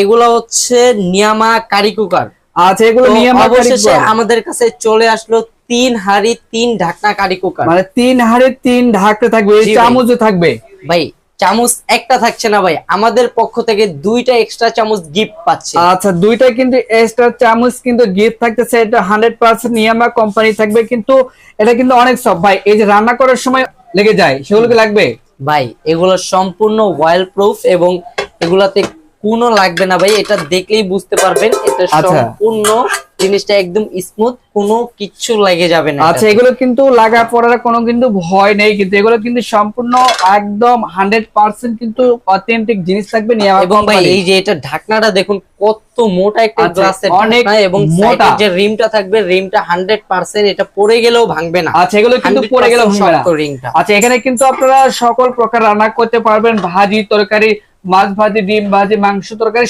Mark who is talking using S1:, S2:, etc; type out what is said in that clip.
S1: এগুলো হচ্ছে নিয়ামা curry cooker.
S2: আচ্ছা, এগুলো নিয়ামা কারি
S1: অবশেষে
S2: কুকার।
S1: আমাদের কাছে চলে আসলো 3 হাঁড়ি 3 ঢাকনা কারি কুকার।
S2: মানে 3 হাঁড়ি 3 ঢাকতে থাকবে, এই
S1: জি ভাই।
S2: চামচও থাকবে।
S1: ভাই চামচ একটা থাকছে না ভাই, আমাদের পক্ষ থেকে 2টা এক্সট্রা চামচ গিফট পাচ্ছে।
S2: আচ্ছা, দুইটা কিন্তু এক্সট্রা চামচ কিন্তু গিফট থাকতেছে। এটা 100% নিয়ামা কোম্পানি থাকবে, কিন্তু এটা কিন্তু অনেক সব ভাই, এই যে রান্না করার সময় লেগে যায়, সেগুলো কি লাগবে?
S1: ভাই এগুলো সম্পূর্ণ অয়েল প্রুফ এবং এগুলাতে কোনো লাগবে না ভাই, এটা দেখলেই বুঝতে পারবেন এটা
S2: আচ্ছা।
S1: সম্পূর্ণ জিনিসটা একদম স্মুথ, কোনো কিচ্ছু লেগে যাবে না
S2: আচ্ছা,
S1: এটাতে।
S2: এগুলো কিন্তু লাগা পড়ার কোনো কিন্তু ভয় নেই, কিন্তু এগুলো কিন্তু সম্পূর্ণ একদম 100% কিন্তু অথেন্টিক জিনিস থাকবে নিয়ামা
S1: এবং ভাই
S2: কোম্পানি।
S1: এই যে এটা ঢাকনাটা দেখুন কত মোটা একটা
S2: আচ্ছা,
S1: গ্লাসের
S2: অনেক
S1: ঢাকনা, এবং
S2: মোটা।
S1: সাইডের যে রিমটা থাকবে রিমটা 100% এটা পড়ে গেলেও ভাঙবে না।
S2: আচ্ছা, এগুলো কিন্তু পড়ে গেলে
S1: 100%
S2: ভাঙবে না।
S1: শক্ত রিংটা।
S2: আচ্ছা, এখানে কিন্তু আপনারা সকল প্রকার রান্না করতে পারবেন, ভাজি তরকারি, মাছ ভাজি, ডিম ভাজি, মাংস তরকারি